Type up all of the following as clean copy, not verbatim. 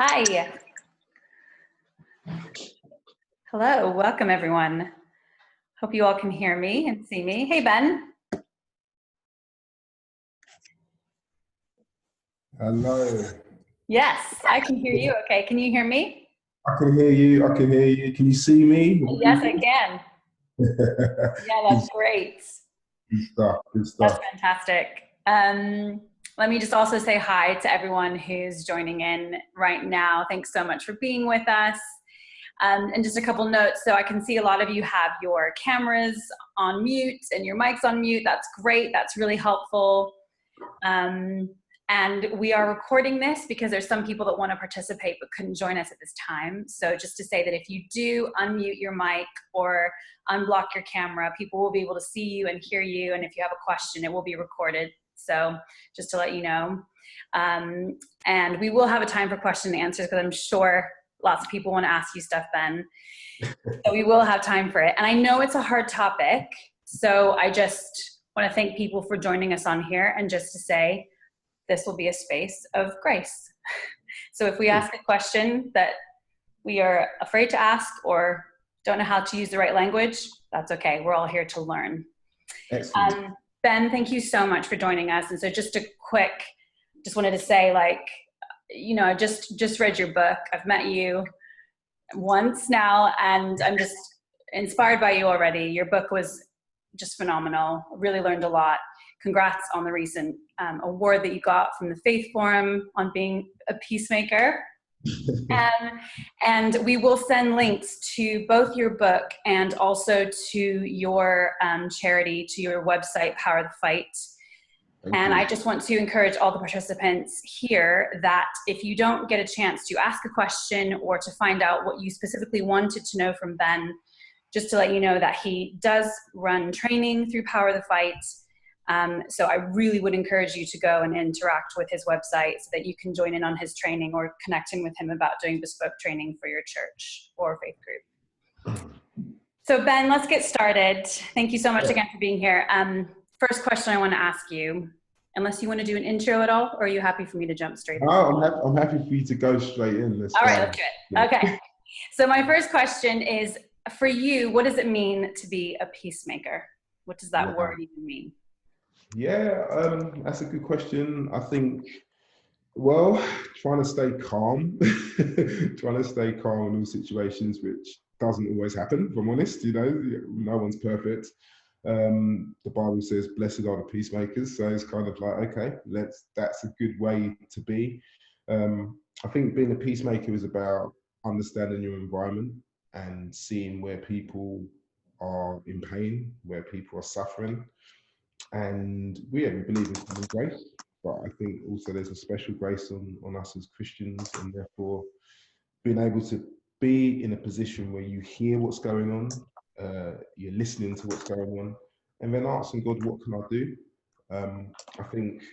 Hi. Hello, welcome everyone. Hope you all can hear me and see me. Hey, Ben. Hello. Yes, I can hear you. Okay, can you hear me? I can hear you. I can hear you. Can you see me? Yes, I can. Yeah, that's great. Good stuff. Good That's stuff. fantastic. Let me just also say hi to everyone who's joining in right now. Thanks so much for being with us. And just a couple notes. So I can see a lot of you have your cameras on mute and your mics on mute. That's great. That's really helpful. And we are recording this because there's some people that want to participate but couldn't join us at this time. So just to say that if you do unmute your mic or unblock your camera, people will be able to see you and hear you. And if you have a question, it will be recorded. So just to let you know. And we will have a time for question and answers because I'm sure lots of people want to ask you stuff, Ben. So we will have time for it. And I know it's a hard topic. So I just want to thank people for joining us on here and just to say, this will be a space of grace. So if we ask a question that we are afraid to ask or don't know how to use the right language, that's okay. We're all here to learn. Excellent. Ben, thank you so much for joining us. And so just wanted to say, like, you know, I just read your book. I've met you once now, and I'm just inspired by you already. Your book was just phenomenal. Really learned a lot. Congrats on the recent award that you got from the Faith Forum on being a peacemaker. And we will send links to both your book and also to your charity, to your website, Power the Fight. And I just want to encourage all the participants here that if you don't get a chance to ask a question or to find out what you specifically wanted to know from Ben, just to let you know that he does run training through Power the Fight. So I really would encourage you to go and interact with his website so that you can join in on his training or connecting with him about doing bespoke training for your church or faith group. So Ben, let's get started. Thank you so much again for being here. First question I want to ask you, unless you want to do an intro at all, or are you happy for me to jump straight in? Oh, I'm happy for you to go straight in. All right, let's do it. Okay. So my first question is, for you, what does it mean to be a peacemaker? What does that word even mean? Yeah, that's a good question. I think, well, trying to stay calm, trying to stay calm in all situations, which doesn't always happen, if I'm honest, you know, no one's perfect. The Bible says, blessed are the peacemakers. So it's kind of like, okay, that's a good way to be. I think being a peacemaker is about understanding your environment and seeing where people are in pain, where people are suffering. And we believe in common grace, but I think also there's a special grace on us as Christians, and therefore being able to be in a position where you hear what's going on, you're listening to what's going on, and then asking God, what can I do? I think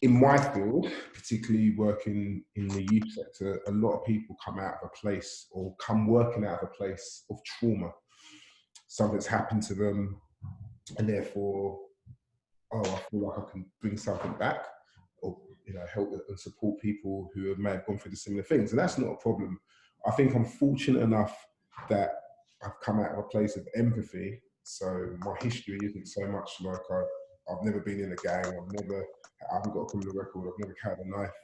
in my field, particularly working in the youth sector, a lot of people come out of a place or come working out of a place of trauma. Something's happened to them, and therefore, I feel like I can bring something back, or help and support people who may have gone through the similar things, and that's not a problem. I think I'm fortunate enough that I've come out of a place of empathy, so my history isn't so much like I've never been in a gang, I haven't got a criminal record, I've never carried a knife.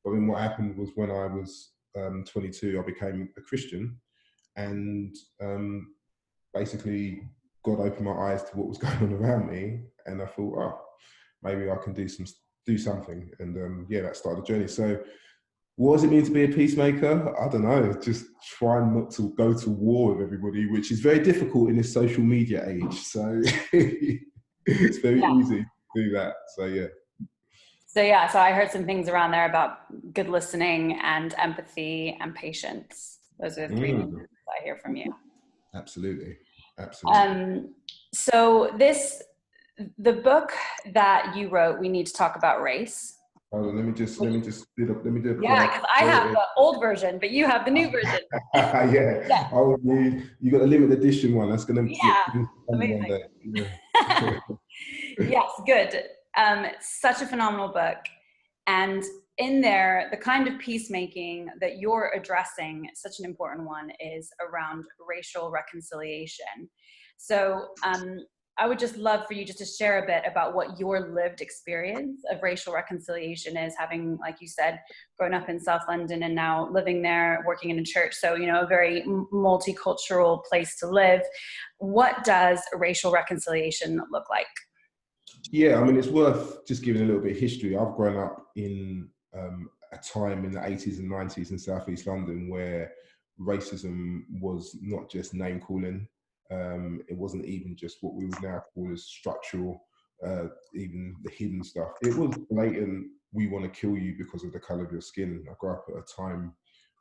But then what happened was when I was 22, I became a Christian, and basically God opened my eyes to what was going on around me, and I thought, oh, maybe I can do something, and that started the journey. So what does it mean to be a peacemaker? I don't know, just try not to go to war with everybody, which is very difficult in this social media age. So it's very easy to do that. So So I heard some things around there about good listening and empathy and patience. Those are the three things I hear from you. Absolutely. So the book that you wrote, We Need to Talk About Race. Hold on, let me do it. Yeah, because I have the old version, but you have the new version. Yeah. Oh, you got a limited edition one. That's gonna amazing. One day. Yeah. Yes, good. Such a phenomenal book, and in there, the kind of peacemaking that you're addressing, such an important one, is around racial reconciliation. So I would just love for you just to share a bit about what your lived experience of racial reconciliation is, having, like you said, grown up in South London and now living there, working in a church. So, you know, a very multicultural place to live. What does racial reconciliation look like? Yeah, I mean, it's worth just giving a little bit of history. I've grown up in a time in the 80s and 90s in Southeast London where racism was not just name calling. It wasn't even just what we would now call as structural, even the hidden stuff. It was blatant, we want to kill you because of the colour of your skin. I grew up at a time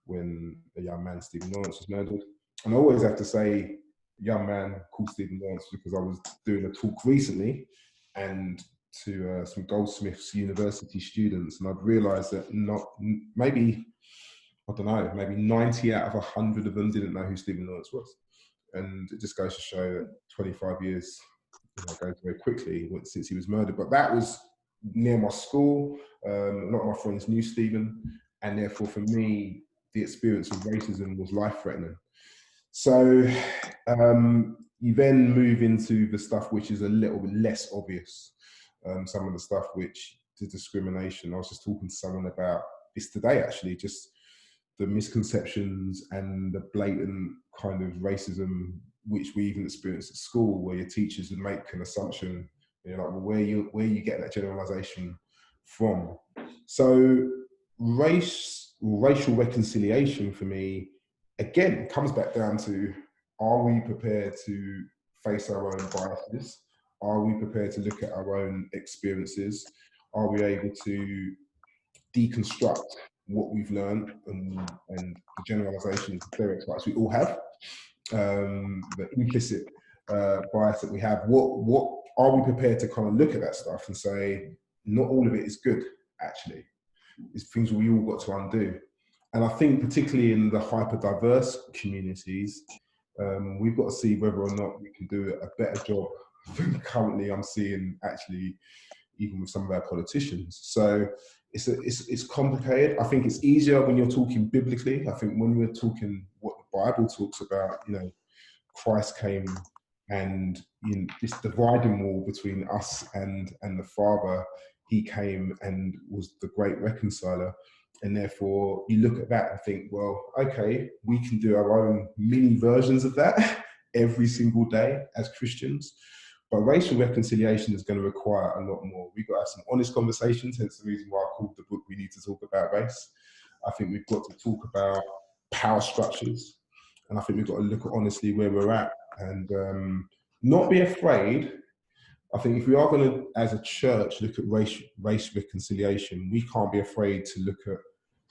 when a young man, Stephen Lawrence, was murdered. And I always have to say, young man called Stephen Lawrence because I was doing a talk recently and to some Goldsmiths University students, and I've realised that maybe 90 out of 100 of them didn't know who Stephen Lawrence was, and it just goes to show that 25 years, goes very quickly since he was murdered. But that was near my school. A lot of my friends knew Stephen, and therefore for me, the experience of racism was life-threatening. So you then move into the stuff which is a little bit less obvious. Some of the stuff which the discrimination. I was just talking to someone about this today, actually, just the misconceptions and the blatant kind of racism which we even experience at school, where your teachers would make an assumption, like, well, where you get that generalization from. So racial reconciliation for me, again, comes back down to, are we prepared to face our own biases? Are we prepared to look at our own experiences? Are we able to deconstruct what we've learned and the generalizations, stereotypes we all have, the implicit bias that we have? What are we prepared to kind of look at that stuff and say, not all of it is good, actually. It's things we all got to undo. And I think particularly in the hyper-diverse communities, we've got to see whether or not we can do a better job than currently I'm seeing, actually, even with some of our politicians. So it's complicated. I think it's easier when you're talking biblically. I think when we're talking what the Bible talks about, Christ came and this dividing wall between us and the Father, he came and was the great reconciler. And therefore you look at that and think, well, okay, we can do our own mini versions of that every single day as Christians. But racial reconciliation is going to require a lot more. We've got to have some honest conversations, hence the reason why I called the book We Need to Talk About Race. I think we've got to talk about power structures. And I think we've got to look at honestly where we're at and not be afraid. I think if we are going to, as a church, look at race reconciliation, we can't be afraid to look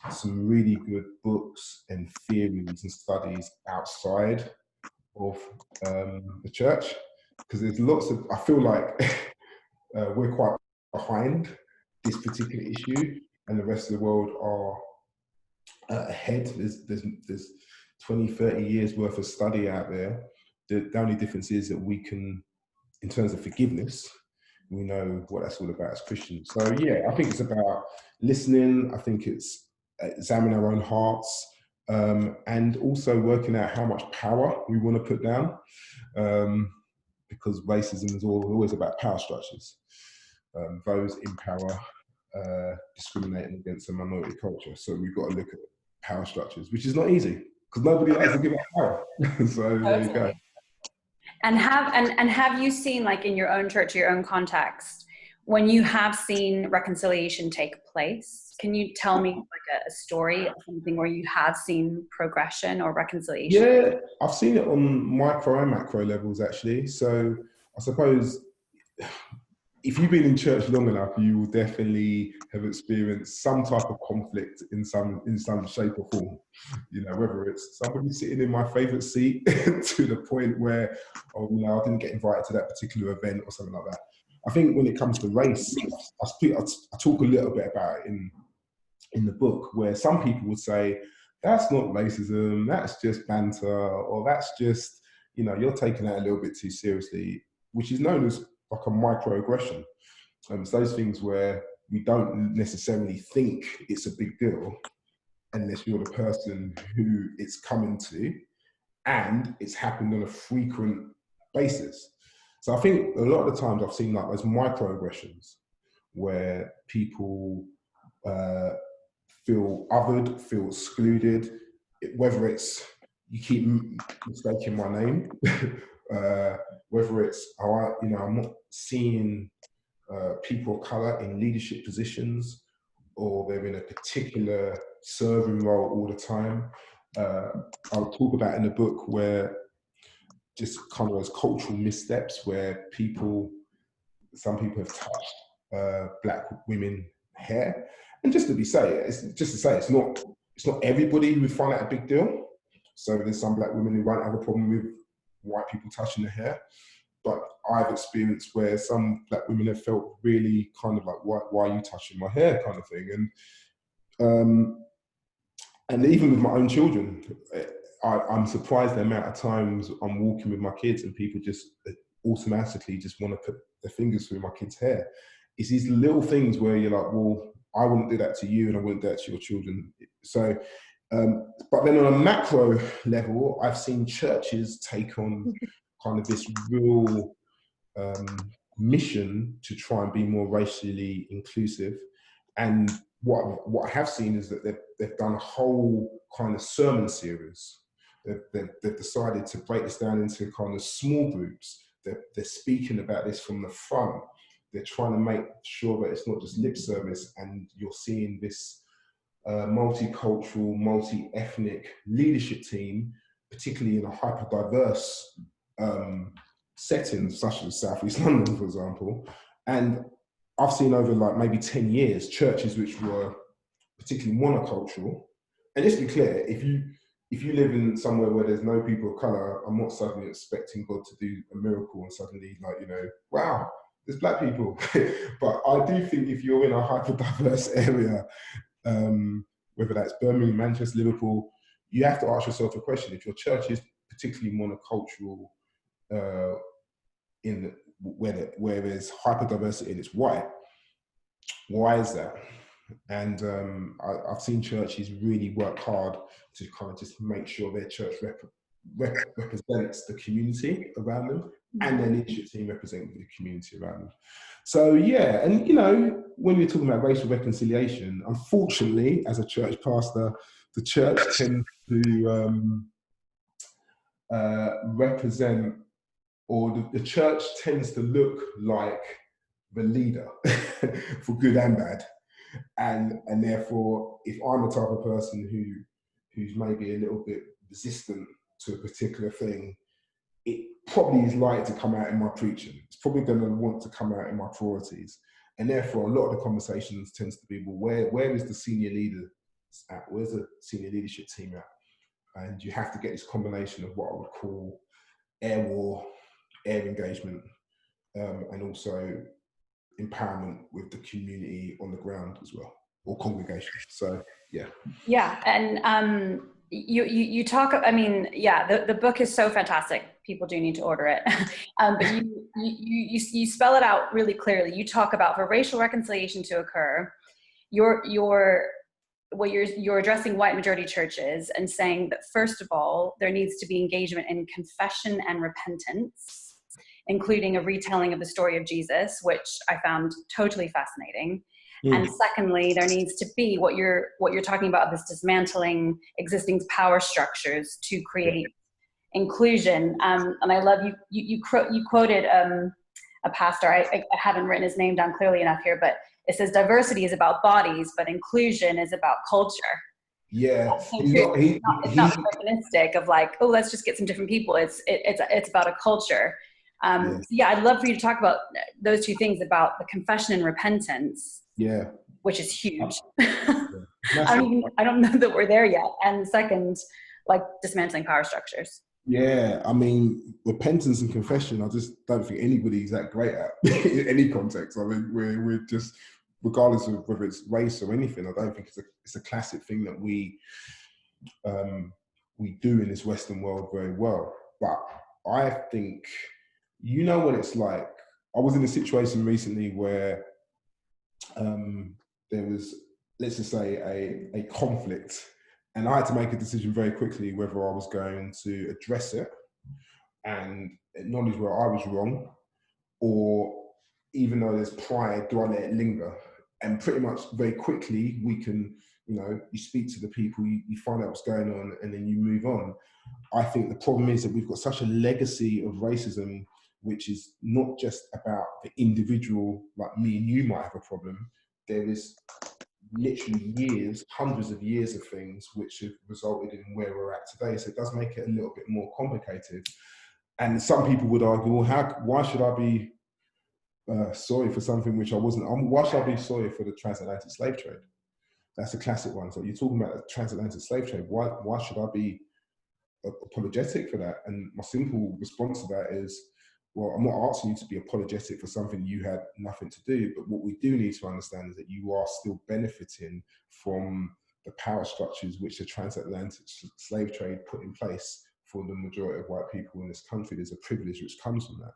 at some really good books and theories and studies outside of the church. Because there's lots of, I feel like we're quite behind this particular issue and the rest of the world are ahead. There's 20, 30 years worth of study out there. The only difference is that we can, in terms of forgiveness, we know what that's all about as Christians. So yeah, I think it's about listening. I think it's examining our own hearts and also working out how much power we want to put down. Because racism is always about power structures. Those in power discriminating against a minority culture. So we've got to look at power structures, which is not easy because nobody likes to give up power. So there you go. And have you seen, like in your own church, your own context, when you have seen reconciliation take place, can you tell me like a story of something where you have seen progression or reconciliation? Yeah, I've seen it on micro and macro levels, actually. So I suppose if you've been in church long enough, you will definitely have experienced some type of conflict in some shape or form. Whether it's somebody sitting in my favourite seat to the point where, I didn't get invited to that particular event or something like that. I think when it comes to race, I talk a little bit about it in the book, where some people would say, that's not racism, that's just banter, or that's just, you're taking that a little bit too seriously, which is known as like a microaggression. It's those things where we don't necessarily think it's a big deal unless you're the person who it's coming to and it's happened on a frequent basis. So I think a lot of the times I've seen like those microaggressions where people feel othered, feel excluded, whether it's you keep mistaking my name, whether it's I'm not seeing people of color in leadership positions, or they're in a particular serving role all the time. I'll talk about in the book where just kind of those cultural missteps where some people have touched black women hair, and just to say it's not everybody who would find that a big deal. So there's some black women who won't have a problem with white people touching their hair, but I've experienced where some black women have felt really kind of like, why are you touching my hair, kind of thing. And even with my own children, I'm surprised the amount of times I'm walking with my kids and people just automatically just want to put their fingers through my kids' hair. It's these little things where you're like, well, I wouldn't do that to you and I wouldn't do that to your children. So, but then on a macro level, I've seen churches take on kind of this real mission to try and be more racially inclusive. And what I have seen is that they've done a whole kind of sermon series. They've decided to break this down into kind of small groups. They're speaking about this from the front. They're trying to make sure that it's not just lip service, and you're seeing this multicultural, multi-ethnic leadership team, particularly in a hyper-diverse setting, such as South East London, for example. And I've seen over like maybe 10 years, churches which were particularly monocultural. And just to be clear, if you live in somewhere where there's no people of color, I'm not suddenly expecting God to do a miracle and suddenly wow, there's black people. But I do think if you're in a hyper diverse area, whether that's Birmingham, Manchester, Liverpool, you have to ask yourself a question. If your church is particularly monocultural, where there's hyper diversity and it's white, why is that? And I've seen churches really work hard to kind of just make sure their church represents the community around them, and their leadership team represents the community around them. So yeah, and when we're talking about racial reconciliation, unfortunately, as a church pastor, the church tends to represent, or the church tends to look like the leader for good and bad. And therefore, if I'm the type of person who's maybe a little bit resistant to a particular thing, it probably is likely to come out in my preaching. It's probably going to want to come out in my priorities. And therefore, a lot of the conversations tends to be, well, where is the senior leader at? Where's the senior leadership team at? And you have to get this combination of what I would call air war, air engagement, and also empowerment with the community on the ground as well, or congregation. So yeah. And you talk, I mean, the book is so fantastic. People do need to order it. But you spell it out really clearly. You talk about, for racial reconciliation to occur, you're addressing white majority churches and saying that, first of all, there needs to be engagement in confession and repentance, including a retelling of the story of Jesus, which I found totally fascinating. And secondly, there needs to be what you're talking about, this dismantling existing power structures to create inclusion. And I love you quoted a pastor. I haven't written his name down clearly enough here, but it says diversity is about bodies, but inclusion is about culture. Yeah, it's not mechanistic of like, oh, let's just get some different people. It's about a culture. I'd love for you to talk about those two things, about the confession and repentance. Yeah, which is huge. I don't know that we're there yet. And second, like dismantling power structures. Yeah, I mean, repentance and confession, I just don't think anybody's that great at in any context. I mean, we're just, regardless of whether it's race or anything, I don't think it's a classic thing that we do in this Western world very well. But I think, what it's like. I was in a situation recently where there was, let's just say, a conflict, and I had to make a decision very quickly whether I was going to address it and acknowledge where I was wrong, or even though there's pride, do I let it linger? And pretty much very quickly we can, you speak to the people, you find out what's going on, and then you move on. I think the problem is that we've got such a legacy of racism, which is not just about the individual, like me and you might have a problem. There is literally years, hundreds of years of things which have resulted in where we're at today. So it does make it a little bit more complicated. And some people would argue, well, why should I be sorry for something which I wasn't? Why should I be sorry for the transatlantic slave trade? That's a classic one. So you're talking about the transatlantic slave trade. Why should I be apologetic for that? And my simple response to that is, well, I'm not asking you to be apologetic for something you had nothing to do, but what we do need to understand is that you are still benefiting from the power structures which the transatlantic slave trade put in place for the majority of white people in this country. There's a privilege which comes from that.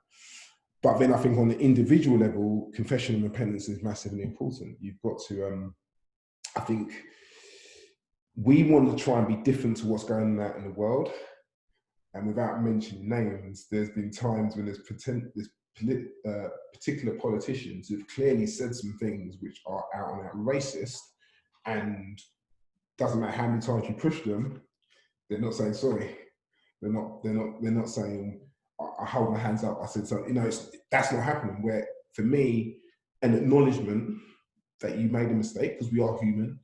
But then I think on the individual level, confession and repentance is massively important. You've got to, I think we want to try and be different to what's going on out in the world. And without mentioning names, there's been times when there's particular politicians who've clearly said some things which are out and out racist, and doesn't matter how many times you push them, they're not saying sorry. They're not saying, I hold my hands up, I said so. That's not happening. Where for me, an acknowledgement that you made a mistake, because we are human,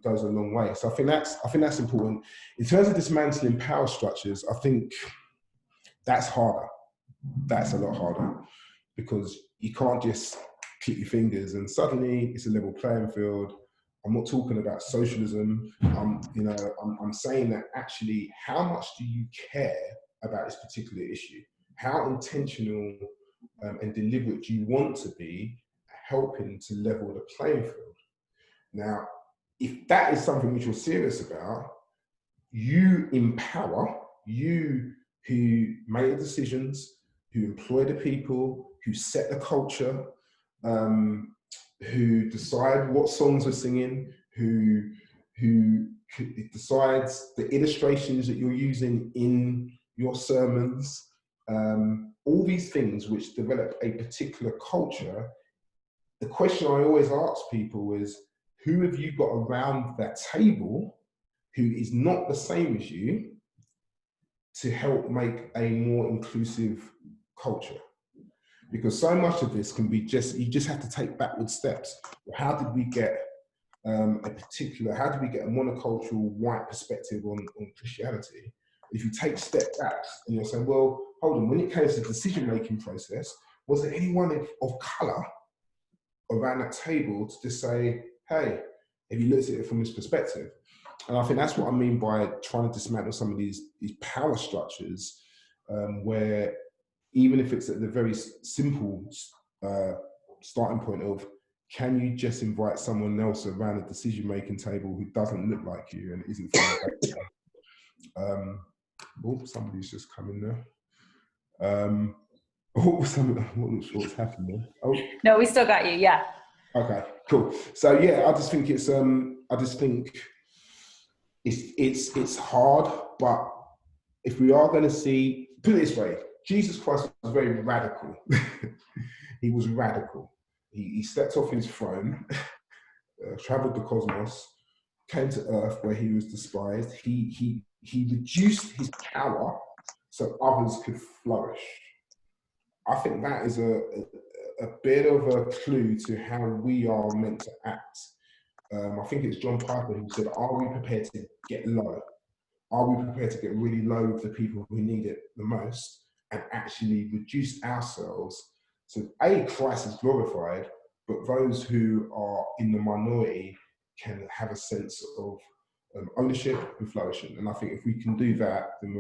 goes a long way. So I think that's important. In terms of dismantling power structures, I think that's harder. That's a lot harder, because you can't just click your fingers and suddenly it's a level playing field. I'm not talking about socialism. I'm saying that actually, how much do you care about this particular issue? How intentional and deliberate do you want to be helping to level the playing field? Now, if that is something which you're serious about, you empower, you who made the decisions, who employ the people, who set the culture, who decide what songs we're singing, who decides the illustrations that you're using in your sermons, all these things which develop a particular culture. The question I always ask people is, who have you got around that table who is not the same as you to help make a more inclusive culture? Because so much of this can be you just have to take backward steps. How did we get a monocultural white perspective on Christianity? If you take step back and you're saying, well, hold on, when it came to the decision-making process, was there anyone of color around that table to just say, hey, have you looked at it from this perspective? And I think that's what I mean by trying to dismantle some of these power structures, where even if it's at the very simple starting point of, can you just invite someone else around the decision-making table who doesn't look like you and isn't from the somebody's just come in there. I'm not sure what's happened there. Oh. No, we still got you, yeah. Okay, cool. So yeah, I just think it's hard, but if we are going to see, put it this way, Jesus Christ was very radical. He was radical. He stepped off his throne, traveled the cosmos, came to earth where he was despised. He reduced his power so others could flourish. I think that is a bit of a clue to how we are meant to act. I think it's John Piper who said, are we prepared to get low? Are we prepared to get really low with the people who need it the most and actually reduce ourselves so Christ is glorified, but those who are in the minority can have a sense of ownership and flourishing. And I think if we can do that, then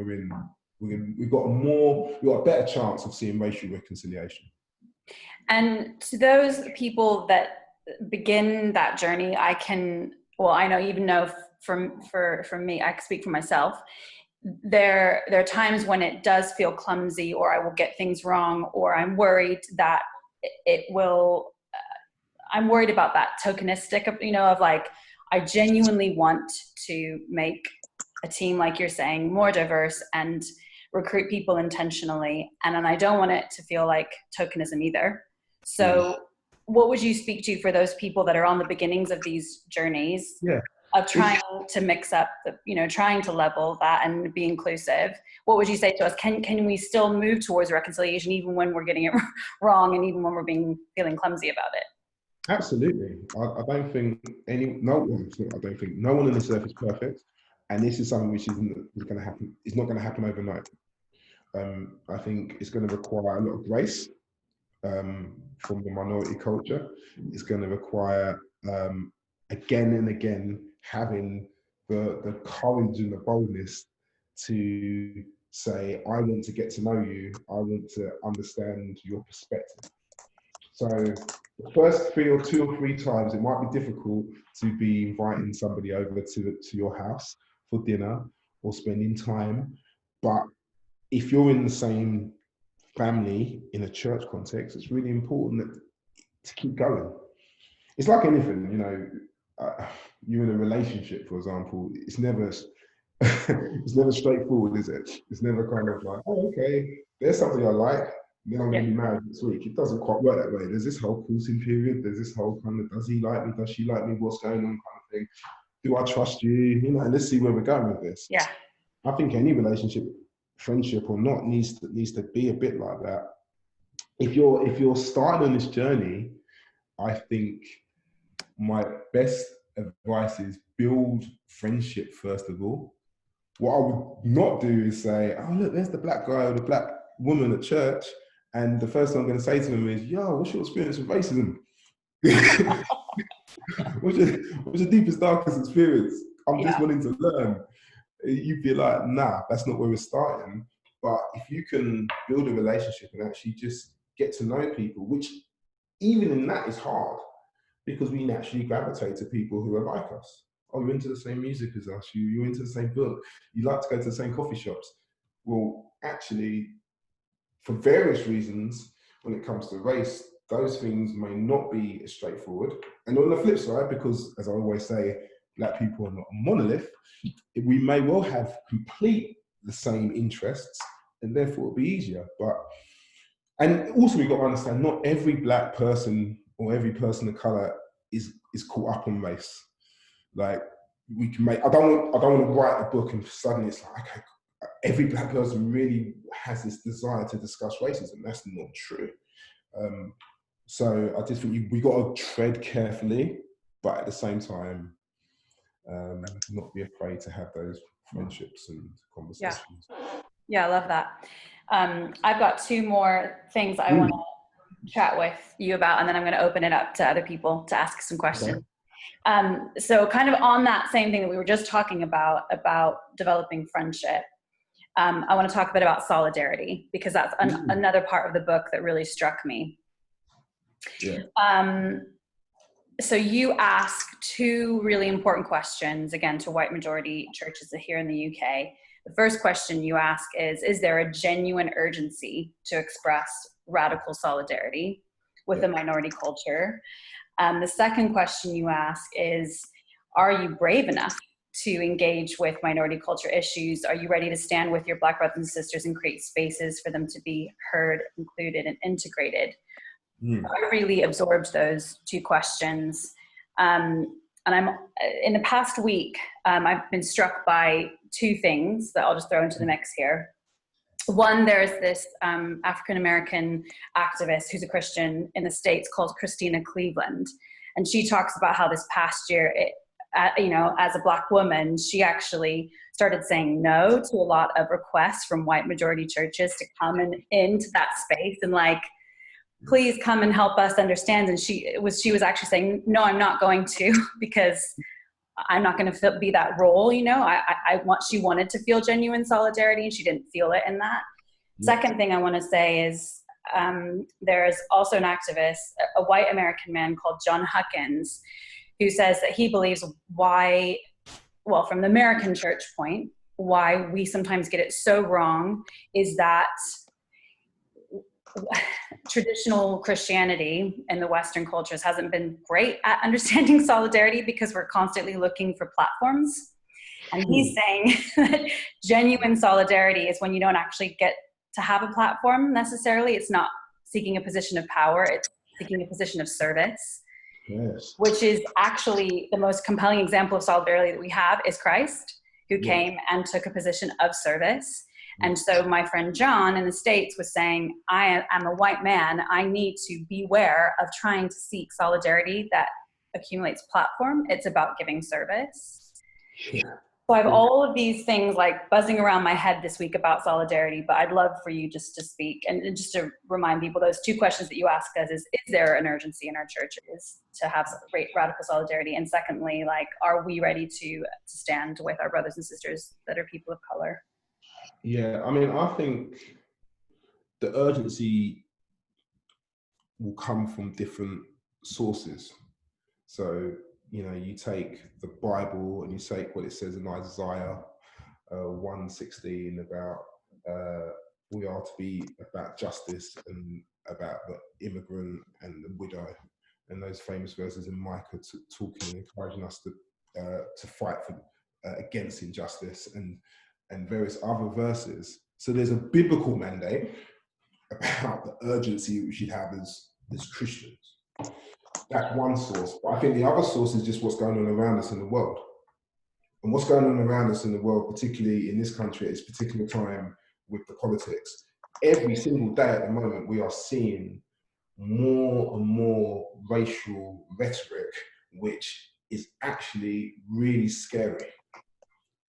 we've got a better chance of seeing racial reconciliation. And to those people that begin that journey, I know from me, I can speak for myself. There are times when it does feel clumsy, or I will get things wrong, or I'm worried that I'm worried about that tokenistic, of like, I genuinely want to make a team, like you're saying, more diverse and recruit people intentionally. And then I don't want it to feel like tokenism either. So what would you speak to for those people that are on the beginnings of these journeys of trying to mix up trying to level that and be inclusive? What would you say to us? Can we still move towards reconciliation even when we're getting it wrong and even when we're feeling clumsy about it? Absolutely. I don't think no one on this earth is perfect, and this is something which isn't going to happen. It's not going to happen overnight. I think it's going to require a lot of grace from the minority culture. It's going to require again and again having the courage and the boldness to say, I want to get to know you. I want to understand your perspective. So the first 2 or 3 times, it might be difficult to be inviting somebody over to your house for dinner or spending time. But if you're in the same family in a church context, it's really important to keep going. It's like anything, you're in a relationship, for example, it's never it's never straightforward, is it? It's never kind of like, oh, okay, there's somebody I like, then I'm going to be married next week. It doesn't quite work that way. There's this whole courting period. There's this whole kind of, does he like me? Does she like me? What's going on kind of thing. Do I trust you? Let's see where we're going with this. Yeah. I think any relationship, friendship or not, needs to be a bit like that. If you're starting on this journey, I think my best advice is build friendship first of all. What I would not do is say, oh, look, there's the black guy or the black woman at church, and the first thing I'm going to say to them is, yo, what's your experience with racism? what's your deepest, darkest experience? I'm just wanting to learn. You'd be like, nah, that's not where we're starting. But if you can build a relationship and actually just get to know people, which even in that is hard, because we naturally gravitate to people who are like us. Oh, you're into the same music as us, you're into the same book, you like to go to the same coffee shops. Well, actually, for various reasons, when it comes to race, those things may not be as straightforward. And on the flip side, because as I always say, black people are not a monolith, we may well have complete the same interests, and therefore it'll be easier. And also we've got to understand, not every black person or every person of color is caught up on race. Like, we can make, I don't want to write a book and suddenly it's like, okay, every black person really has this desire to discuss racism. That's not true. So I just think we got to tread carefully, but at the same time, not be afraid to have those friendships and conversations. Yeah, I love that. I've got 2 more things I want to chat with you about, and then I'm going to open it up to other people to ask some questions. Okay. So kind of on that same thing that we were just talking about developing friendship, I want to talk a bit about solidarity, because that's another part of the book that really struck me. Yeah. So you ask 2 really important questions, again, to white majority churches here in the UK. The first question you ask is there a genuine urgency to express radical solidarity with a minority culture? The second question you ask is, are you brave enough to engage with minority culture issues? Are you ready to stand with your black brothers and sisters and create spaces for them to be heard, included, and integrated? I really absorbed those 2 questions. And I'm in the past week, I've been struck by 2 things that I'll just throw into the mix here. One, there's this African-American activist who's a Christian in the States called Christina Cleveland. And she talks about how this past year, as a black woman, she actually started saying no to a lot of requests from white majority churches to come into that space and please come and help us understand. And she was actually saying, no, I'm not going to, because I'm not going to be that role. She wanted to feel genuine solidarity, and she didn't feel it in that. Second thing I want to say is, there's also an activist, a white American man called John Huckins, who says that he believes from the American church point, why we sometimes get it so wrong is that traditional Christianity in the Western cultures hasn't been great at understanding solidarity because we're constantly looking for platforms. And he's saying that genuine solidarity is when you don't actually get to have a platform necessarily. It's not seeking a position of power, it's seeking a position of service. Yes. Which is actually the most compelling example of solidarity that we have is Christ, who came and took a position of service. And so my friend John in the States was saying, I am a white man. I need to beware of trying to seek solidarity that accumulates platform. It's about giving service. Yeah. So I have all of these things like buzzing around my head this week about solidarity, but I'd love for you just to speak and just to remind people those two questions that you asked us is there an urgency in our churches to have radical solidarity? And secondly, like, are we ready to stand with our brothers and sisters that are people of color? Yeah, I mean, I think the urgency will come from different sources. So, you know, you take the Bible and you take what it says in Isaiah 1:16 about we are to be about justice and about the immigrant and the widow, and those famous verses in Micah talking and encouraging us to fight for against injustice and various other verses. So there's a biblical mandate about the urgency we should have as Christians. That's one source. But I think the other source is just what's going on around us in the world. And what's going on around us in the world, particularly in this country at this particular time with the politics, every single day at the moment, we are seeing more and more racial rhetoric, which is actually really scary.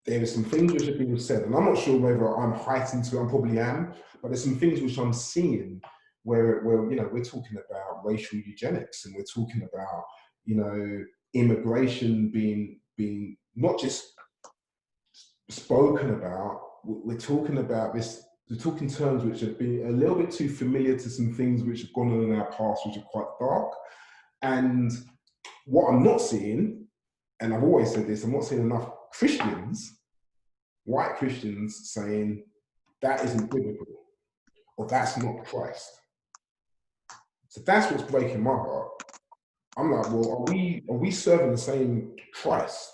There are some things which are being said, and I'm not sure whether I'm heightened to it, I probably am, but there's some things which I'm seeing where you know, we're talking about racial eugenics, and we're talking about, you know, immigration being not just spoken about. We're talking about this. We're talking terms which have been a little bit too familiar to some things which have gone on in our past, which are quite dark. And what I'm not seeing, and I've always said this, I'm not seeing enough Christians, white Christians, saying that isn't biblical or that's not Christ. So that's what's breaking my heart. I'm like, well, are we serving the same Christ?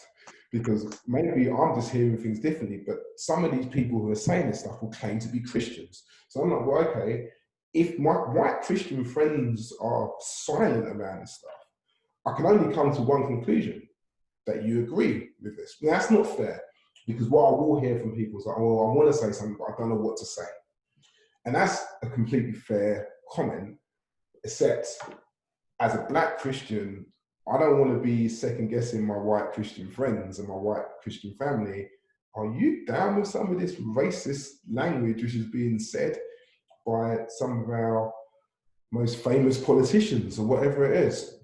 Because maybe I'm just hearing things differently, but some of these people who are saying this stuff will claim to be Christians. So I'm like, well, okay, if my white Christian friends are silent around this stuff, I can only come to one conclusion, that you agree with this. Now, that's not fair, because what I will hear from people is like, well, I want to say something, but I don't know what to say. And that's a completely fair comment, except as a black Christian, I don't want to be second guessing my white Christian friends and my white Christian family. Are you down with some of this racist language which is being said by some of our most famous politicians or whatever it is?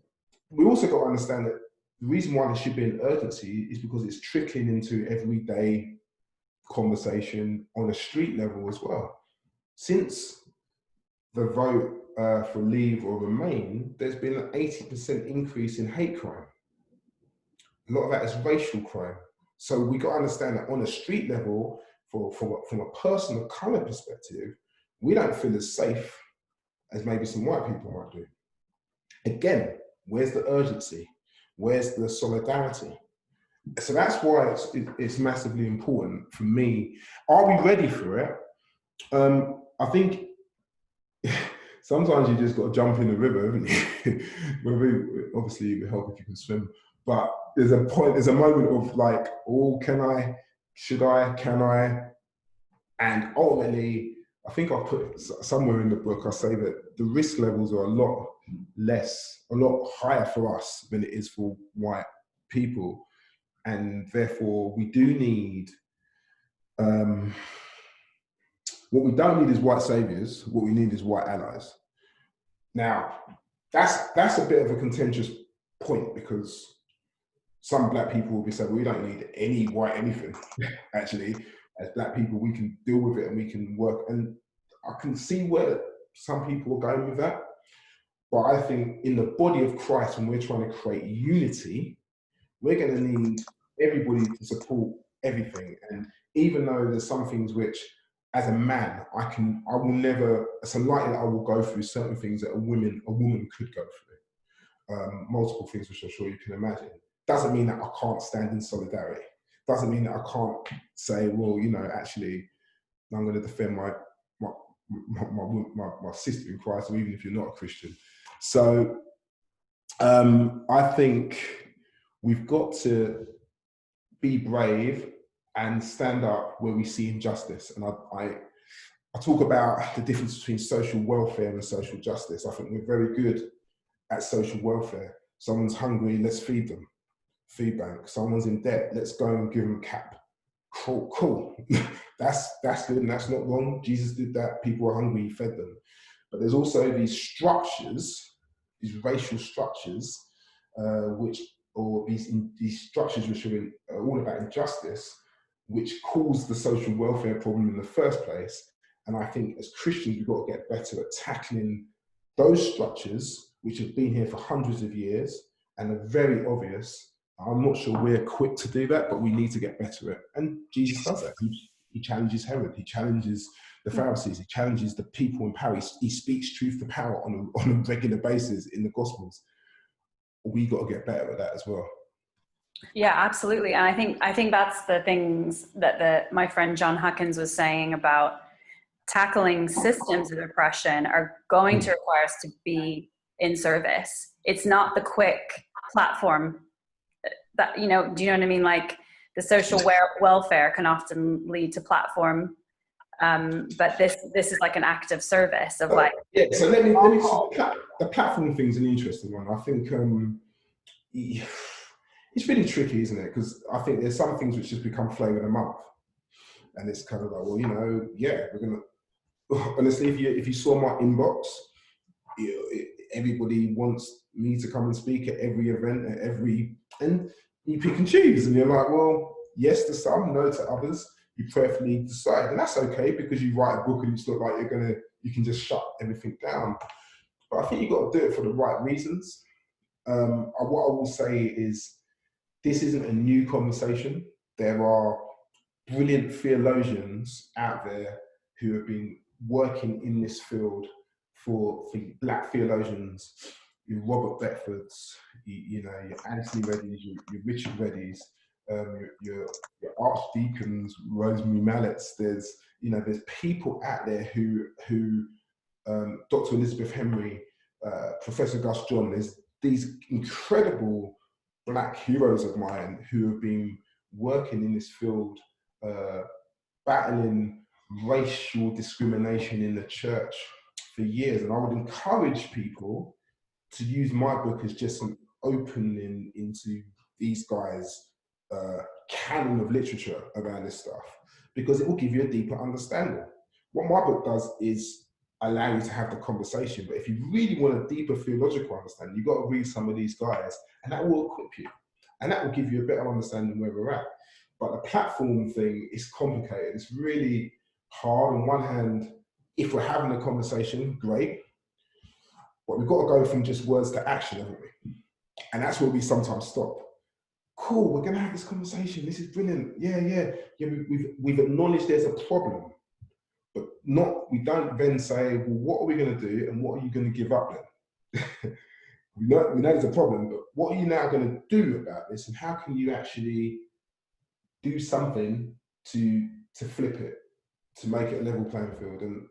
We also got to understand that the reason why there should be an urgency is because it's trickling into everyday conversation on a street level as well. Since the vote for Leave or Remain, there's been an 80% increase in hate crime. A lot of that is racial crime. So we got to understand that on a street level, from a person of color perspective, we don't feel as safe as maybe some white people might do. Again, where's the urgency? Where's the solidarity? So that's why it's massively important for me. Are we ready for it? I think sometimes you just got to jump in the river, haven't you? Obviously, it would help if you can swim. But there's a moment of like, oh, can I, should I, can I? And ultimately, I think I'll put somewhere in the book, I say that the risk levels are a lot higher for us than it is for white people. And therefore, we do need, what we don't need is white saviors, what we need is white allies. Now, that's a bit of a contentious point, because some black people will be saying, well, we don't need any white anything. Actually, as black people, we can deal with it and we can work. And I can see where some people are going with that. But I think in the body of Christ, when we're trying to create unity, we're going to need everybody to support everything. And even though there's some things which as a man, I will never, it's unlikely that I will go through certain things that a woman could go through. Multiple things, which I'm sure you can imagine. Doesn't mean that I can't stand in solidarity. Doesn't mean that I can't say, well, you know, actually, I'm going to defend my sister in Christ, or even if you're not a Christian. So I think we've got to be brave and stand up where we see injustice. And I talk about the difference between social welfare and social justice. I think we're very good at social welfare. Someone's hungry, let's feed them. Food bank. Someone's in debt, let's go and give them a cap. Cool. that's good and that's not wrong. Jesus did that. People were hungry, he fed them. But there's also these structures, these racial structures, these structures which are all about injustice, which cause the social welfare problem in the first place. And I think as Christians, we've got to get better at tackling those structures, which have been here for hundreds of years and are very obvious. I'm not sure we're equipped to do that, but we need to get better at it. And Jesus does that. He challenges Herod. He challenges the Pharisees. He challenges the people in power. He speaks truth to power on a regular basis in the Gospels. We got to get better at that as well. Yeah, absolutely. And I think that's the things that my friend John Huckins was saying about tackling systems of oppression are going to require us to be in service. It's not the quick platform that, you know, do you know what I mean? Like the social welfare can often lead to platform, but this is like an act of service of like. Yeah. So let me the platform thing's an interesting one. I think it's really tricky, isn't it? Because I think there's some things which just become flavour of the month, and it's kind of like, well, you know, yeah, we're gonna. Honestly, if you saw my inbox, everybody wants me to come and speak at every event, and you pick and choose, and you're like, well, yes to some, no to others. You prayerfully decide, and that's okay because you write a book and it's not like you can just shut everything down. But I think you've got to do it for the right reasons. What I will say is, this isn't a new conversation. There are brilliant theologians out there who have been working in this field for Black theologians, your Robert Beckfords, you know, your Anthony Reddys, your Richard Reddys, your archdeacons, Rosemary Mallets. There's people out there who Dr. Elizabeth Henry, Professor Gus John. There's these incredible Black heroes of mine who have been working in this field, battling racial discrimination in the church for years. And I would encourage people to use my book as just an opening into these guys' canon of literature around this stuff, because it will give you a deeper understanding. What my book does is allow you to have the conversation, but if you really want a deeper theological understanding, you've got to read some of these guys, and that will equip you, and that will give you a better understanding where we're at. But the platform thing is complicated. It's really hard. On one hand, if we're having a conversation, great, but we've got to go from just words to action, haven't we? And that's where we sometimes stop. Cool, we're going to have this conversation. This is brilliant. Yeah. We've acknowledged there's a problem, but we don't then say, well, what are we going to do, and what are you going to give up then? we know there's a problem, but what are you now going to do about this, and how can you actually do something to flip it, to make it a level playing field? And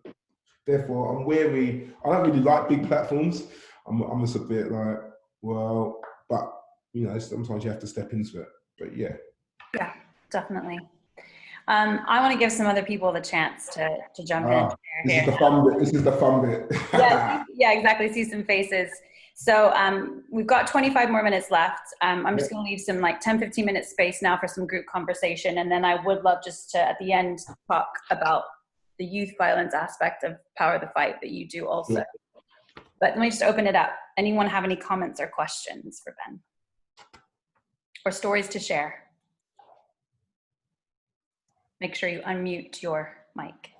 therefore, I'm wary. I don't really like big platforms. I'm just a bit like, well, but you know, sometimes you have to step into it. But yeah. Yeah, definitely. I want to give some other people the chance to jump in. This is the fun bit. This is the fun bit. yeah, exactly. See some faces. So we've got 25 more minutes left. I'm just going to leave some like 10, 15 minutes space now for some group conversation. And then I would love just to, at the end, talk about the youth violence aspect of Power the Fight that you do also. Yeah. But let me just open it up. Anyone have any comments or questions for Ben? Or stories to share? Make sure you unmute your mic.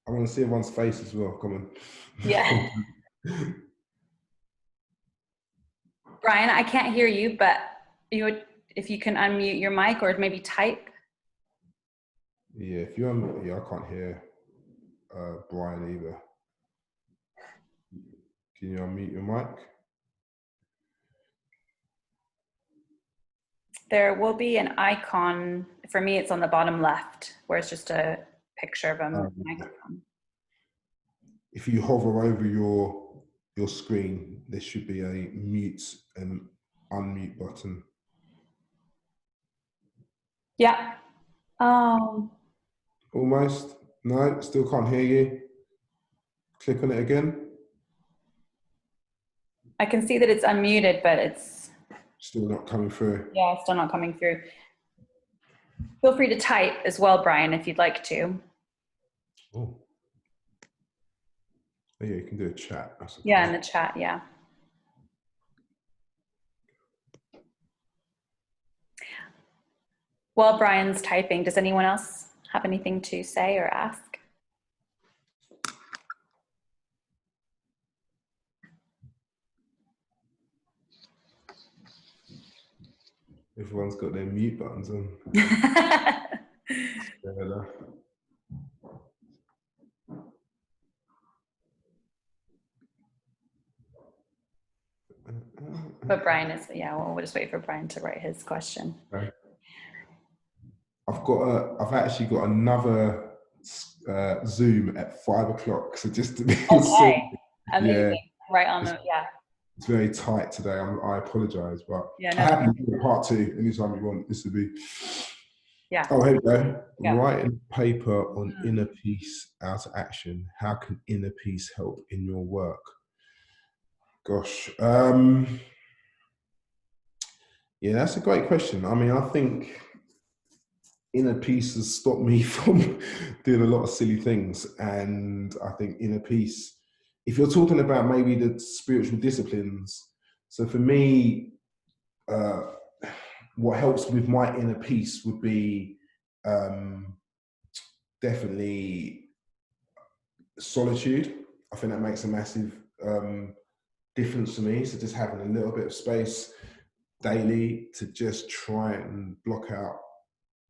I want to see everyone's face as well. Come on. Yeah. Brian, I can't hear you, but if you can unmute your mic or maybe type. Yeah, if you're on, yeah, I can't hear Brian either. Can you unmute your mic? There will be an icon. For me, it's on the bottom left, where it's just a picture of a microphone. If you hover over your screen, there should be a mute and unmute button. Yeah. Almost. No, still can't hear you. Click on it again. I can see that it's unmuted, but it's Still not coming through. yeah, still not coming through. Feel free to type as well, Brian, if you'd like to. Oh. Oh yeah, you can do a chat. Yeah, in the chat, yeah. While Brian's typing, does anyone else have anything to say or ask? Everyone's got their mute buttons on. But Brian is, yeah, well, we'll just wait for Brian to write his question. Okay. I've actually got another Zoom at 5 o'clock. So just to be okay. Amazing. Yeah, right on the, yeah. It's very tight today. I apologize, but yeah, no, I have to do part 2 anytime you want. This to be. Yeah. Oh, here we go. Yeah. Writing paper on inner peace out of action. How can inner peace help in your work? Gosh. Yeah, that's a great question. I mean, I think inner peace has stopped me from doing a lot of silly things. And I think inner peace, if you're talking about maybe the spiritual disciplines, so for me, what helps with my inner peace would be definitely solitude. I think that makes a massive difference to me. So just having a little bit of space daily to just try and block out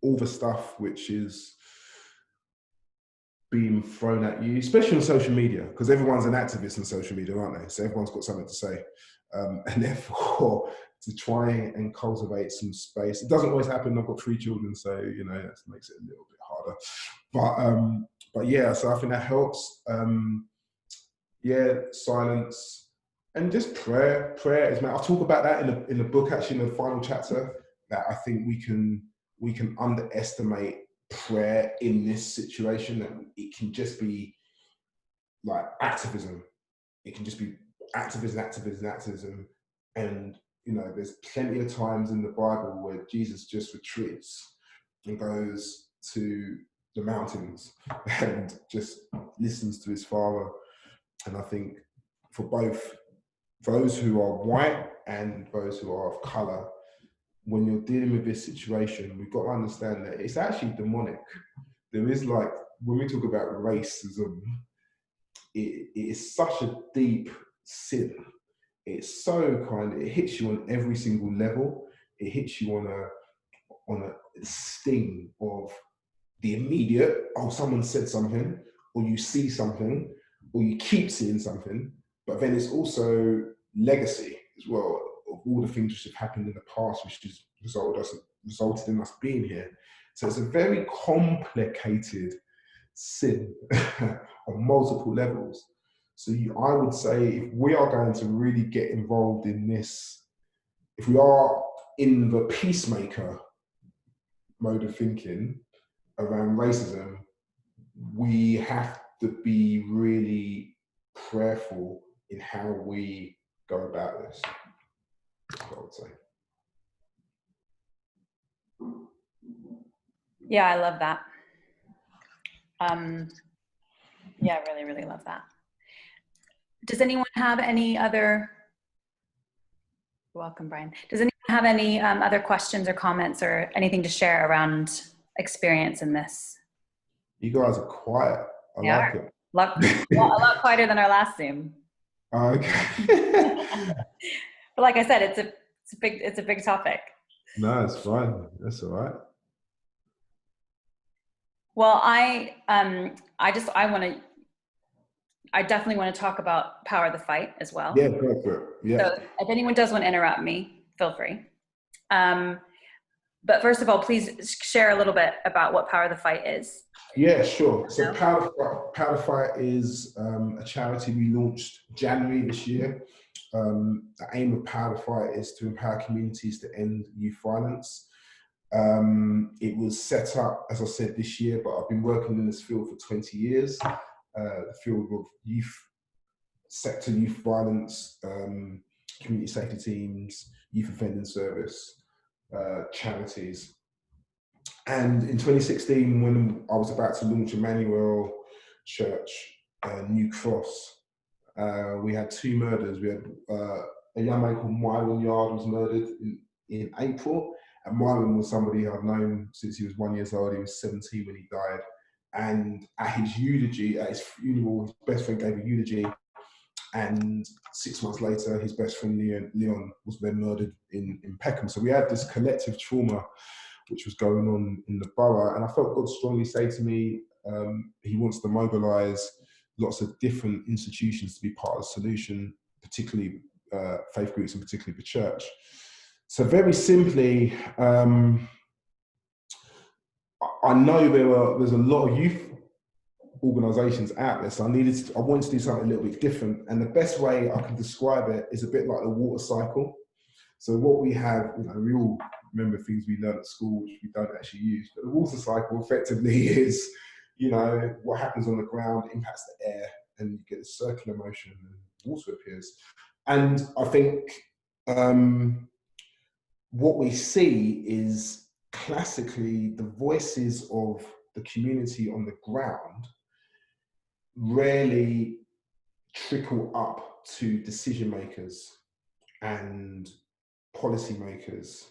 all the stuff which is being thrown at you, especially on social media, because everyone's an activist on social media, aren't they? So everyone's got something to say. And therefore, to try and cultivate some space. It doesn't always happen. I've got 3 children, so, you know, that makes it a little bit harder. But yeah, so I think that helps. Yeah, silence. And just prayer. Prayer is, man, I'll talk about that in the book, actually, in the final chapter, that I think we can underestimate prayer in this situation, that it can just be like activism. It can just be activism. And, you know, there's plenty of times in the Bible where Jesus just retreats and goes to the mountains and just listens to his Father. And I think for both those who are white and those who are of color, when you're dealing with this situation, we've got to understand that it's actually demonic. There is, like, when we talk about racism, it is such a deep sin. It's so it hits you on every single level. It hits you on a sting of the immediate, oh, someone said something, or you see something, or you keep seeing something. But then it's also legacy as well, of all the things which have happened in the past, which has resulted in us being here. So it's a very complicated sin on multiple levels. So I would say, if we are going to really get involved in this, if we are in the peacemaker mode of thinking around racism, we have to be really prayerful in how we go about this, I would say. Yeah, I love that. Yeah, I really, really love that. Does anyone have any other, you're welcome, Brian. Does anyone have any other questions or comments or anything to share around experience in this? You guys are quiet. I like it. A lot quieter than our last Zoom. Okay. But like I said, it's a big topic. No, it's fine. That's all right. Well, I definitely want to talk about Power of the Fight as well. Yeah, go for it. Yeah. So if anyone does want to interrupt me, feel free. But first of all, please share a little bit about what Power of the Fight is. Yeah, sure. So Power to Fight is a charity we launched January this year. The aim of Power to Fight is to empower communities to end youth violence. It was set up, as I said, this year, but I've been working in this field for 20 years, the field of youth sector, youth violence, community safety teams, youth offending service, charities. And in 2016, when I was about to launch Emmanuel Church, New Cross, we had two murders. We had a young man called Myron Yard was murdered in April. And Myron was somebody I've known since he was 1 year old. He was 17 when he died. And at his eulogy, at his funeral, his best friend gave a eulogy. And 6 months later, his best friend Leon was then murdered in Peckham. So we had this collective trauma which was going on in the borough. And I felt God strongly say to me, he wants to mobilize lots of different institutions to be part of the solution, particularly faith groups and particularly the church. So very simply, I know there's a lot of youth organizations out there, so I wanted to do something a little bit different. And the best way I can describe it is a bit like the water cycle. So what we have, we all remember things we learned at school which we don't actually use, but the water cycle effectively is, what happens on the ground impacts the air, and you get a circular motion and water appears. And I think what we see is classically the voices of the community on the ground rarely trickle up to decision makers and policymakers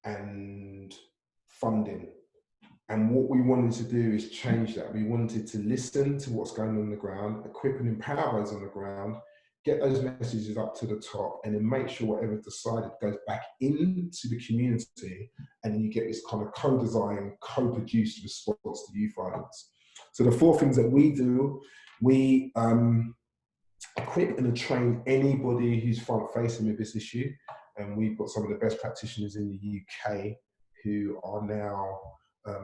and funding. And what we wanted to do is change that. We wanted to listen to what's going on the ground, equip and empower those on the ground, get those messages up to the top, and then make sure whatever's decided goes back into the community, and then you get this kind of co-designed, co-produced response to youth violence. So the four things that we do, we equip and train anybody who's front-facing with this issue, and we've got some of the best practitioners in the UK who are now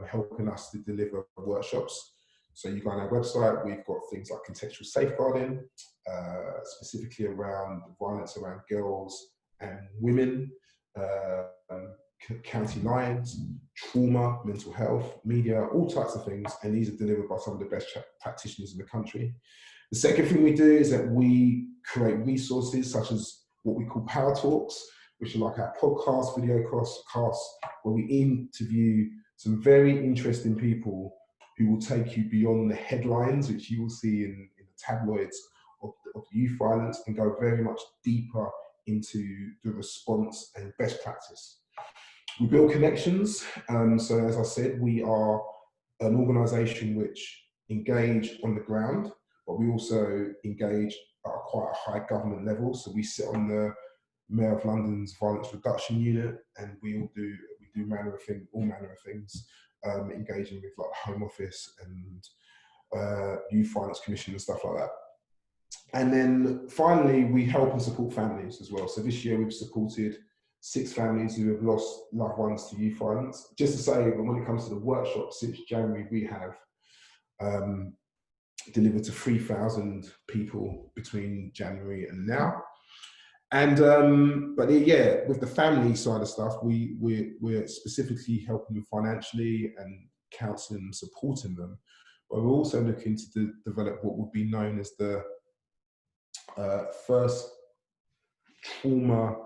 helping us to deliver workshops. So you go on our website, we've got things like contextual safeguarding, specifically around violence around girls and women, county lines, trauma, mental health, media, all types of things, and these are delivered by some of the best practitioners in the country. The second thing we do is that we create resources such as what we call Power Talks, which are like our podcast, video casts, where we interview some very interesting people who will take you beyond the headlines, which you will see in the tabloids of youth violence, and go very much deeper into the response and best practice. We build connections. So as I said, we are an organisation which engage on the ground, but we also engage at quite a high government level. So we sit on the Mayor of London's Violence Reduction Unit, and we do all manner of things, engaging with like the Home Office and Youth Violence Commission and stuff like that. And then finally, we help and support families as well. So this year we've supported 6 families who have lost loved ones to youth violence. Just to say, when it comes to the workshop, since January, we have delivered to 3,000 people between January and now. And but yeah, with the family side of stuff, we're specifically helping them financially and counselling and supporting them. But we're also looking to develop what would be known as the first trauma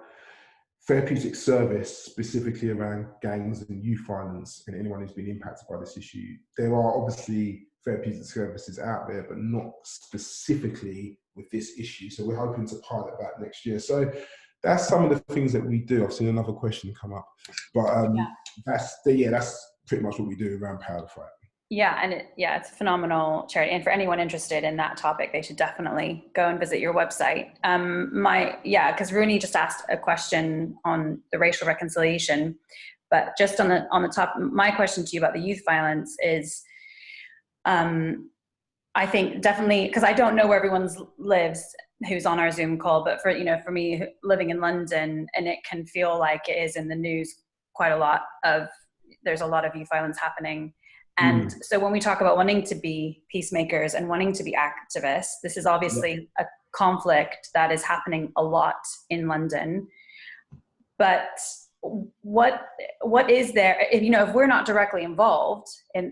therapeutic service, specifically around gangs and youth violence and anyone who's been impacted by this issue. There are obviously therapeutic services out there, but not specifically with this issue. So we're hoping to pilot that next year. So that's some of the things that we do. I've seen another question come up, but that's pretty much what we do around Power to Fight. Yeah, and it's a phenomenal charity. And for anyone interested in that topic, they should definitely go and visit your website. Because Rooney just asked a question on the racial reconciliation, but just on the top, my question to you about the youth violence is, I think definitely, because I don't know where everyone's lives who's on our Zoom call, but for, you know, for me living in London, and it can feel like it is in the news quite a lot of, there's a lot of youth violence happening. And so when we talk about wanting to be peacemakers and wanting to be activists, this is obviously a conflict that is happening a lot in London. But what is there, if, you know, if we're not directly involved in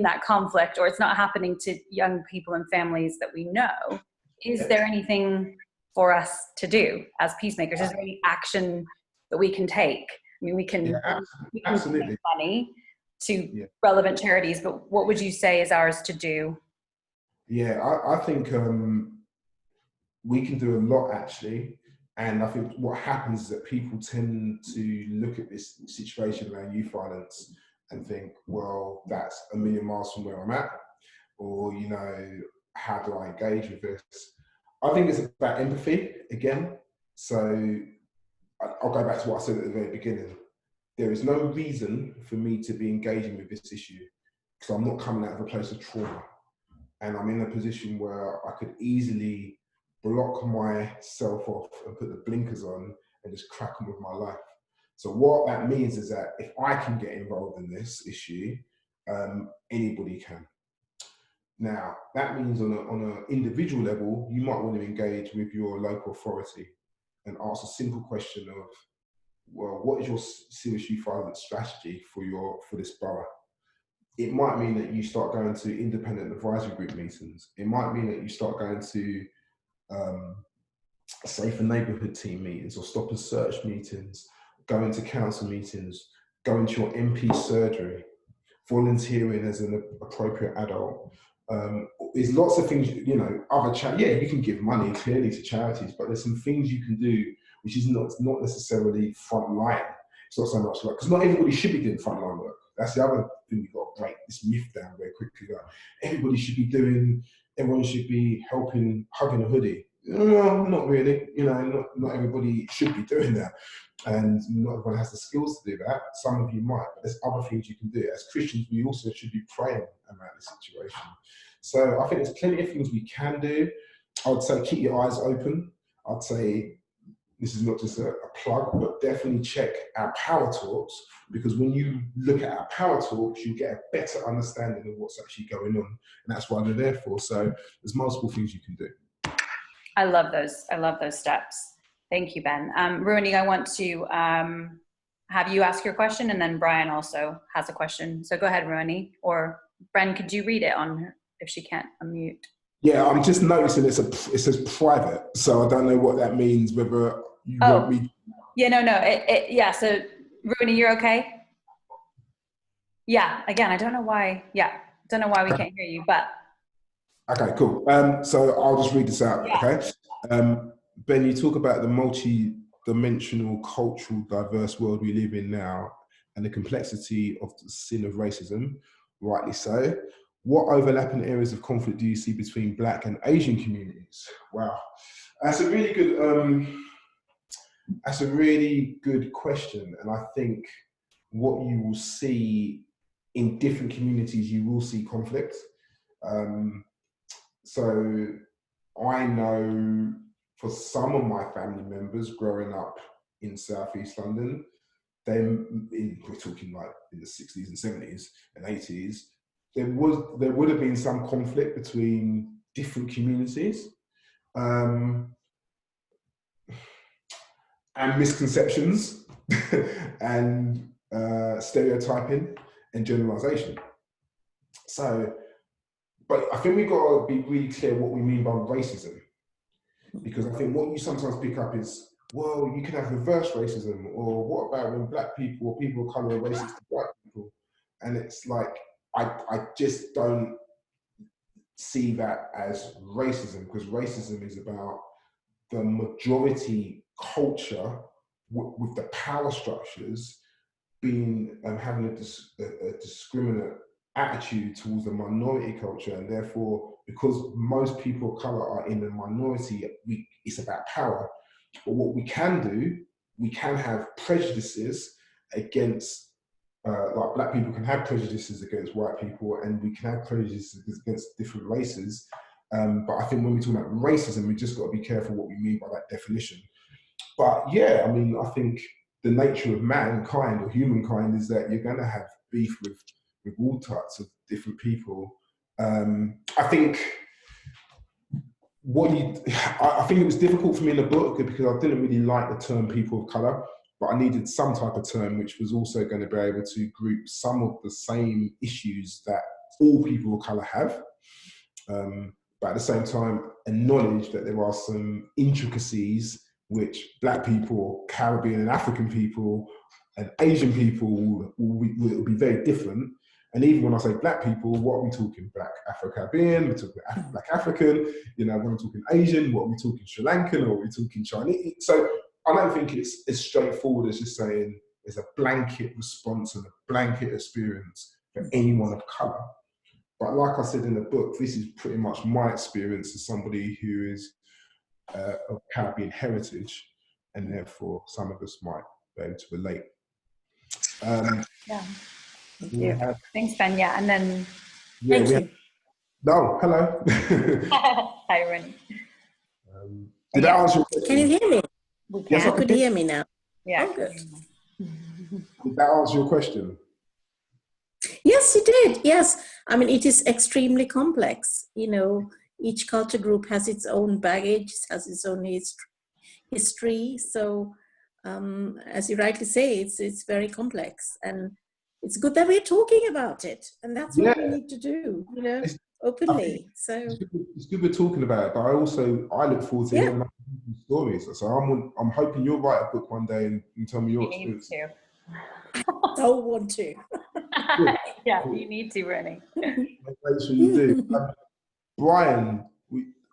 that conflict, or it's not happening to young people and families that we know, is there anything for us to do as peacemakers? Is there any action that we can take? I mean, we can give money to relevant charities, but what would you say is ours to do? Yeah, I think we can do a lot, actually. And I think what happens is that people tend to look at this situation around youth violence and think, well, that's a million miles from where I'm at, or, you know, how do I engage with this? I think it's about empathy again. So I'll go back to what I said at the very beginning. There is no reason for me to be engaging with this issue because I'm not coming out of a place of trauma. And I'm in a position where I could easily block myself off and put the blinkers on and just crack on with my life. So what that means is that if I can get involved in this issue, anybody can. Now, that means on an individual level, you might want to engage with your local authority and ask a simple question of, well, what is your serious youth violence strategy for this borough? It might mean that you start going to independent advisory group meetings. It might mean that you start going to safer neighbourhood team meetings or stop and search meetings, going to council meetings, going to your MP surgery, volunteering as an appropriate adult. There's lots of things, you know, you can give money clearly to charities, but there's some things you can do which is not necessarily front line. It's not so much like, because not everybody should be doing frontline work. That's the other thing we've got to break this myth down very quickly. Like, everyone should be helping, hugging a hoodie. No, not really. You know, not everybody should be doing that. And not everyone has the skills to do that. Some of you might, but there's other things you can do. As Christians, we also should be praying about this situation. So I think there's plenty of things we can do. I would say keep your eyes open. I'd say this is not just a plug, but definitely check our power talks, because when you look at our power talks, you get a better understanding of what's actually going on. And that's what they're there for. So there's multiple things you can do. I love those steps. Thank you, Ben. Ruini, I want to have you ask your question, and then Brian also has a question. So go ahead, Ruini. Or Bren, could you read it on her if she can't unmute? Yeah, I'm just noticing it says private, so I don't know what that means, whether you want me... Yeah, no. Yeah, so Ruini, you're okay? Yeah, again, I don't know why. Yeah, don't know why we can't hear you, but... Okay, cool. So I'll just read this out, okay? Ben, you talk about the multi-dimensional, cultural, diverse world we live in now and the complexity of the sin of racism, rightly so. What overlapping areas of conflict do you see between Black and Asian communities? Wow, that's a really good question. And I think what you will see in different communities, you will see conflict. So I know for some of my family members growing up in Southeast London, we're talking like in the 60s and 70s and 80s, there would have been some conflict between different communities and misconceptions and stereotyping and generalization. So, but I think we've got to be really clear what we mean by racism, because I think what you sometimes pick up is, well, you can have reverse racism, or what about when Black people or people of color are racist to White people? And it's like, I just don't see that as racism, because racism is about the majority culture with the power structures being having a discriminate attitude towards the minority culture, and therefore, because most people of color are in the minority, it's about power. But what we can do, we can have prejudices against like black people can have prejudices against white people, and we can have prejudices against different races. But I think when we talk about racism, we just got to be careful what we mean by that definition. But yeah, I mean, I think the nature of mankind or humankind is that you're going to have beef with all types of different people. I think I think it was difficult for me in the book because I didn't really like the term people of color, but I needed some type of term which was also going to be able to group some of the same issues that all people of color have. But at the same time, acknowledge that there are some intricacies which black people, Caribbean and African people, and Asian people will be very different. And even when I say black people, what are we talking? Black Afro-Caribbean, we're talking black African, you know, when I'm talking Asian, what are we talking? Sri Lankan, or are we talking Chinese? So I don't think it's as straightforward as just saying there's a blanket response and a blanket experience for anyone of color. But like I said in the book, this is pretty much my experience as somebody who is of Caribbean heritage, and therefore some of us might be able to relate. Yeah. Thank you. Thanks, Ben. Yeah, and then thank you. No, hello. Hi, Ronnie. Did that answer your question? Can you hear me? We can. Yes, I could hear me now. Yeah. Oh, good. Did that answer your question? Yes, you did. Yes. I mean, it is extremely complex. You know, each culture group has its own baggage, has its own history. So, as you rightly say, it's very complex. And it's good that we're talking about it. And that's what we need to do, you know, openly. So it's good we're talking about it, but I look forward to hearing stories. So I'm hoping you'll write a book one day and tell me your experience. I don't want to. Yeah, you need to, Ronnie. Make sure you do. Brian,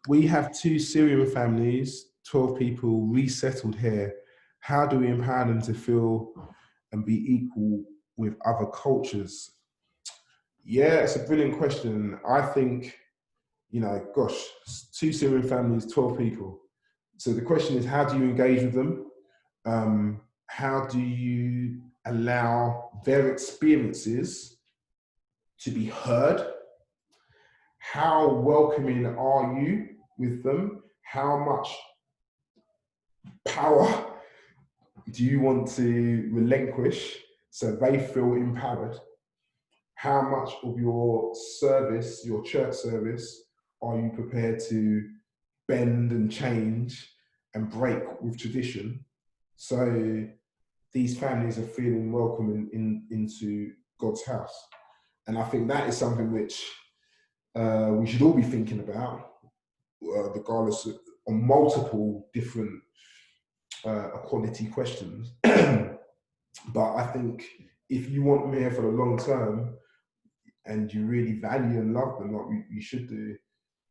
we have 2 Syrian families, 12 people resettled here. How do we empower them to feel and be equal with other cultures? Yeah, it's a brilliant question. I think, you know, gosh, 2 Syrian families, 12 people. So the question is, how do you engage with them? How do you allow their experiences to be heard? How welcoming are you with them? How much power do you want to relinquish so they feel empowered? How much of your service, your church service, are you prepared to bend and change and break with tradition so these families are feeling welcome into God's house? And I think that is something which we should all be thinking about, regardless of, on multiple different equality questions. But I think if you want them here for the long term and you really value and love them like you should do,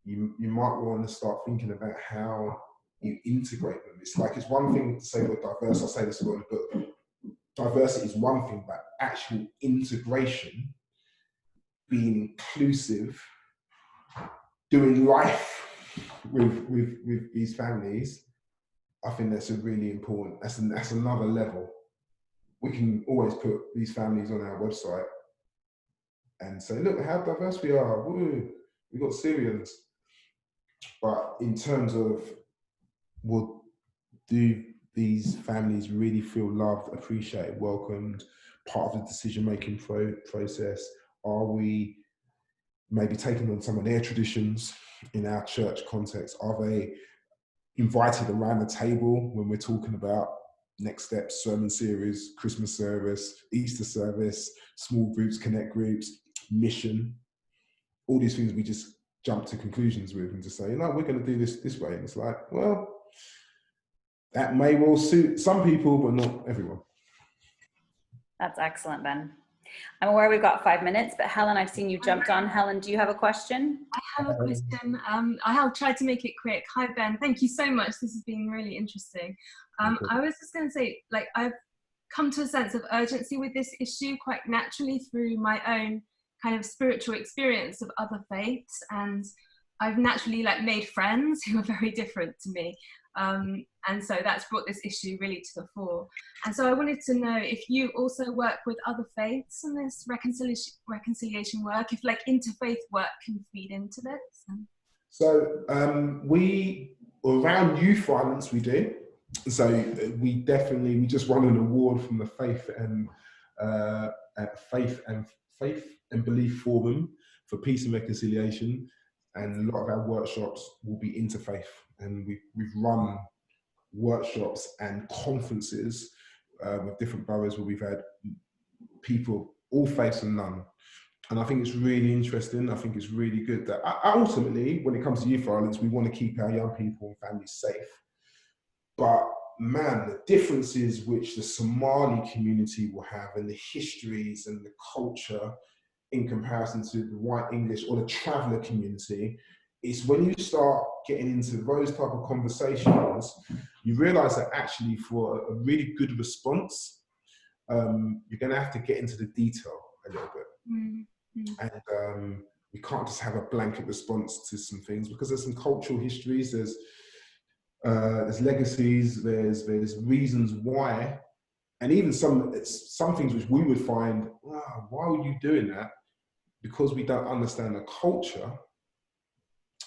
you might want to start thinking about how you integrate them. It's like, it's one thing to say we're diverse. I say this a lot in the book. Diversity is one thing, but actual integration, being inclusive, doing life with these families, I think that's a really important, that's another level. We can always put these families on our website and say, look how diverse we are. Woo, we got Syrians. But in terms of, well, do these families really feel loved, appreciated, welcomed, part of the decision-making process? Are we maybe taking on some of their traditions in our church context? Are they invited around the table when we're talking about next steps, sermon series, Christmas service, Easter service, small groups, connect groups, mission? All these things we just jump to conclusions with and just say, no, we're going to do this way. And it's like, well, that may well suit some people, but not everyone. That's excellent, Ben. I'm aware we've got 5 minutes, but Helen, I've seen you jumped on. Helen, do you have a question? I have a question. I'll try to make it quick. Hi, Ben. Thank you so much. This has been really interesting. I was just going to say, like, I've come to a sense of urgency with this issue quite naturally through my own kind of spiritual experience of other faiths, and I've naturally like made friends who are very different to me. And so that's brought this issue really to the fore. And so I wanted to know if you also work with other faiths in this reconciliation work, if like interfaith work can feed into this. So we, around youth violence, we do. So we just won an award from the Faith and Belief Forum for Peace and Reconciliation, and a lot of our workshops will be interfaith, and we've run workshops and conferences with different boroughs where we've had people, all faiths and none. And I think it's really interesting. I think it's really good that ultimately, when it comes to youth violence, we want to keep our young people and families safe. But man, the differences which the Somali community will have, and the histories and the culture in comparison to the white English or the traveller community, it's when you start getting into those type of conversations, you realise that actually for a really good response, you're going to have to get into the detail a little bit. And we can't just have a blanket response to some things, because there's some cultural histories, there's legacies, there's reasons why, and even some things which we would find, wow, why were you doing that? Because we don't understand the culture,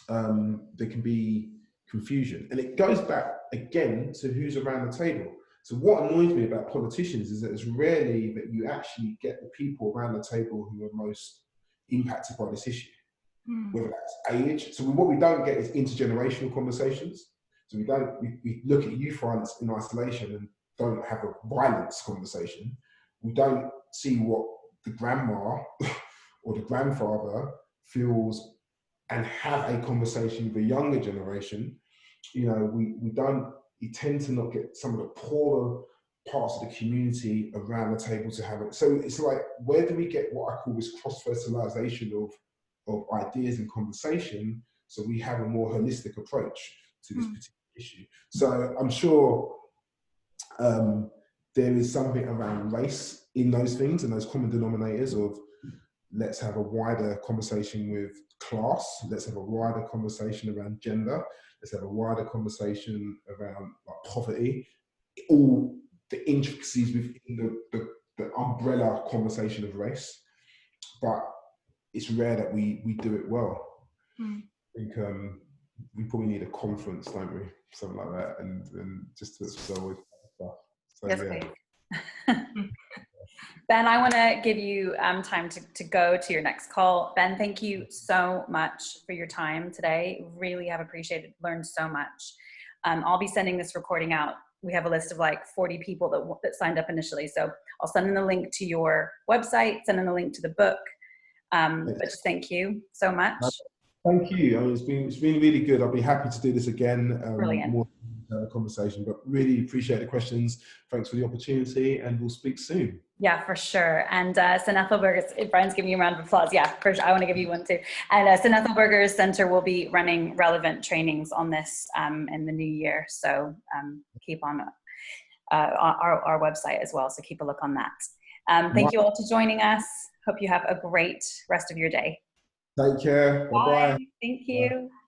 there can be confusion. And it goes back again to who's around the table. So what annoys me about politicians is that it's rarely that you actually get the people around the table who are most impacted by this issue, whether that's age. So what we don't get is intergenerational conversations. So we look at youth violence in isolation and don't have a violence conversation. We don't see what the grandma or the grandfather feels and have a conversation with the younger generation. You know, we tend to not get some of the poorer parts of the community around the table to have it. So it's like, where do we get what I call this cross-fertilization of ideas and conversation, so we have a more holistic approach to this particular issue? So I'm sure there is something around race in those things and those common denominators of, let's have a wider conversation with class, let's have a wider conversation around gender, let's have a wider conversation around like poverty, all the intricacies within the umbrella conversation of race. But it's rare that we do it well. I think we probably need a conference, don't we? Something like that, and just to always stuff. So, yes, yeah. please. Ben, I want to give you time to go to your next call. Ben, thank you so much for your time today. Really have appreciated, learned so much. I'll be sending this recording out. We have a list of like 40 people that signed up initially. So I'll send in the link to your website, send in the link to the book. But just thank you so much. Thank you. I mean, it's been really good. I'll be happy to do this again. Brilliant. More conversation, but really appreciate the questions. Thanks for the opportunity, and we'll speak soon. Yeah, for sure. And St. Ethelburg's, Brian's giving you a round of applause. Yeah, for sure. I want to give you one too. And St. Ethelburg's Center will be running relevant trainings on this in the new year. So keep on our website as well. So keep a look on that. Thank you all for joining us. Hope you have a great rest of your day. Take care. Bye-bye. Thank you. Bye.